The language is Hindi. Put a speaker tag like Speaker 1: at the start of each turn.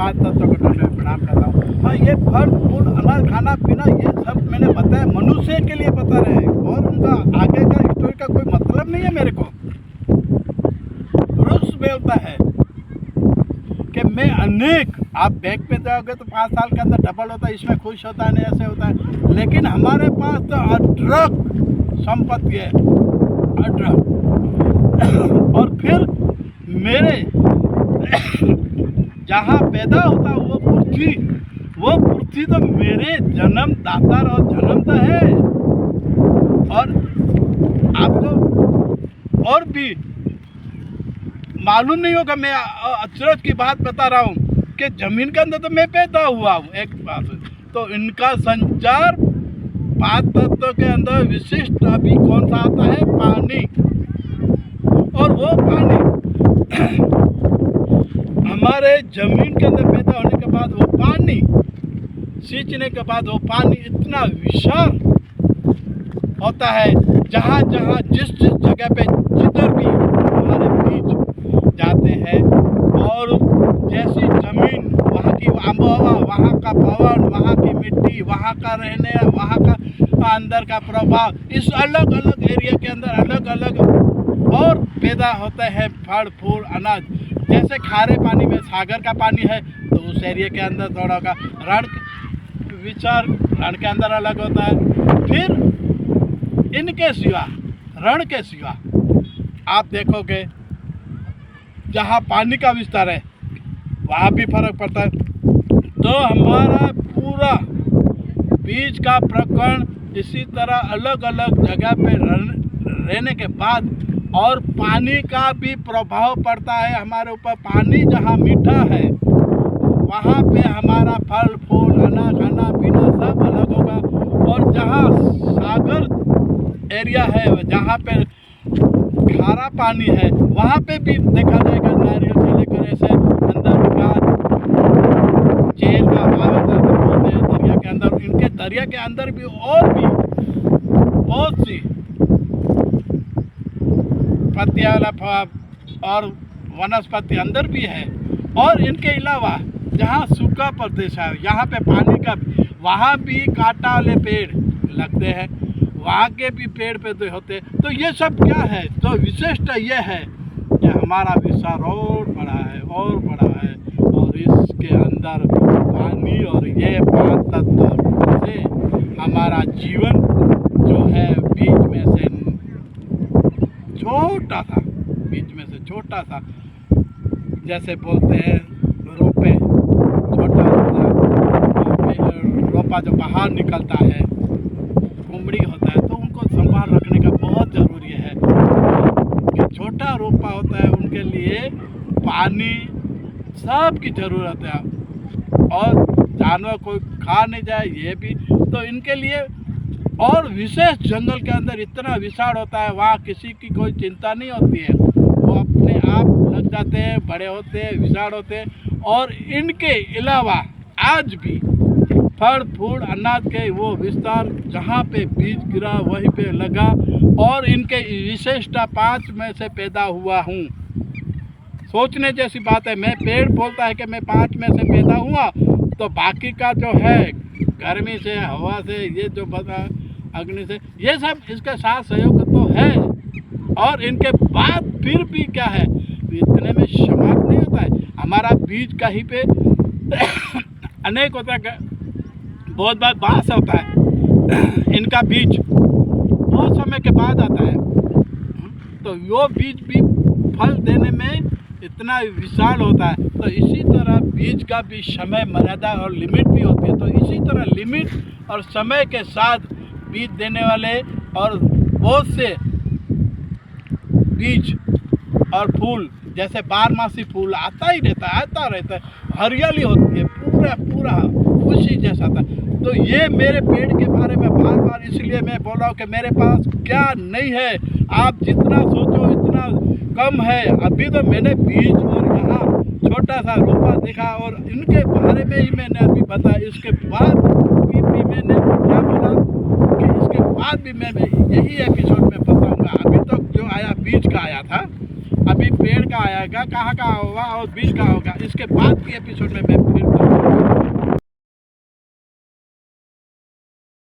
Speaker 1: पांच तत्वों को दंड में प्रणाम करता हूँ। हाँ, ये फल फूल अनाज खाना पीना ये सब मैंने बताया मनुष्य के लिए बता रहे हैं, और उनका आगे का स्टोरी का कोई मतलब नहीं है मेरे को। वृक्ष बोलता है कि मैं अनेक, आप बैंक पे जाओगे तो 5 साल के अंदर डबल होता है, इसमें खुश होता है, नहीं ऐसे होता है, लेकिन हमारे पास तो अढरक संपत्ति है, अढरक। और फिर मेरे जहाँ पैदा होता वो पृथ्वी तो मेरे जन्मदाता और जन्मता है। और आपको और भी मालूम नहीं होगा, मैं अचरज की बात बता रहा हूँ कि जमीन के अंदर तो मैं पैदा हुआ हूँ, एक बात। तो इनका संचार 5 तत्वों के अंदर विशिष्ट अभी कौन सा आता है? पानी। और वो पानी हमारे जमीन के अंदर पैदा होने के बाद वो पानी सींचने के बाद वो पानी इतना विशाल होता है, जहाँ जहाँ जिस जिस जगह पे जिधर भी हमारे बीज जाते हैं, और जैसी जमीन, वहाँ की आबोहवा, वहाँ का पवन, वहाँ की मिट्टी, वहाँ का रहने, वहाँ का अंदर का प्रभाव, इस अलग अलग एरिया के अंदर अलग अलग और पैदा होते हैं फल फूल अनाज। जैसे खारे पानी में सागर का पानी है तो उस एरिया के अंदर थोड़ा का रण विचार रण के अंदर अलग होता है। फिर इनके सिवा, रण के सिवा आप देखोगे जहाँ पानी का विस्तार है वहाँ भी फर्क पड़ता है। तो हमारा पूरा बीज का प्रकरण इसी तरह अलग अलग जगह पे रहने के बाद, और पानी का भी प्रभाव पड़ता है हमारे ऊपर। पानी जहाँ मीठा है वहाँ पे हमारा फल फूल अनाज खाना पीना सब अलग होगा। और जहाँ सागर एरिया है, जहाँ पे खारा पानी है, वहाँ पे भी देखा जाएगा नारियल से लेकर ऐसे अंदर का जेल का बोलते हैं दरिया के अंदर। इनके दरिया के अंदर भी और भी बहुत सी पत्तियाँ और वनस्पति अंदर भी है। और इनके अलावा जहाँ सूखा प्रदेश है, यहाँ पे पानी का, वहाँ भी कांटा वाले पेड़ लगते हैं, वहाँ के भी पेड़ पे होते हैं। तो ये सब क्या है? तो विशेषता ये है कि हमारा विस्तार और बड़ा है और बड़ा है, और इसके अंदर पानी और ये 5 तत्व से हमारा जीवन जो है बीच में से छोटा सा, बीच में से छोटा सा, जैसे बोलते हैं रोपे, छोटा रोपा जो बाहर निकलता है, कुमड़ी होता है, तो उनको संभाल रखने का बहुत ज़रूरी है। कि छोटा रोपा होता है उनके लिए पानी सब की ज़रूरत है, और जानवर कोई खा नहीं जाए ये भी। तो इनके लिए और विशेष जंगल के अंदर इतना विशाल होता है, वहाँ किसी की कोई चिंता नहीं होती है, वो अपने आप लग जाते हैं, बड़े होते हैं, विशाल होते हैं। और इनके अलावा आज भी फल फूल अनाज के वो विस्तार, जहाँ पे बीज गिरा वहीं पे लगा, और इनके विशेषता 5 में से पैदा हुआ हूँ। सोचने जैसी बात है। मैं पेड़ बोलता है कि मैं 5 में से पैदा हुआ, तो बाकी का जो है गर्मी से, हवा से, ये जो बता अग्नि से, ये सब इसके साथ सहयोग तो है। और इनके बाद फिर भी क्या है, इतने में समाप्त नहीं होता है। हमारा बीज कहीं पे अनेक होता है, बहुत बार बांस होता है, इनका बीज बहुत समय के बाद आता है, तो वो बीज भी फल देने में इतना विशाल होता है। तो इसी तरह बीज का भी समय मर्यादा और लिमिट भी होती है। तो इसी तरह लिमिट और समय के साथ बीज देने वाले और बहुत से बीज और फूल, जैसे 12मासी फूल आता रहता है, हरियाली होती है, पूरा खुशी जैसा था। तो ये मेरे पेड़ के बारे में बार बार इसलिए मैं बोल रहा हूँ कि मेरे पास क्या नहीं है, आप जितना सोचो इतना कम है। अभी तो मैंने बीज और यहाँ छोटा सा रोपा देखा, और इनके बारे में ही मैंने अभी बताया। इसके बाद भी मैंने क्या बोला कि इसके बाद भी मैं यही एपिसोड में बताऊँगा। अभी तक जो आया बीज का आया था, अभी पेड़ का आएगा, कहाँ का होगा और बीज का होगा, इसके बाद की एपिसोड में मैं फिर बताऊंगा।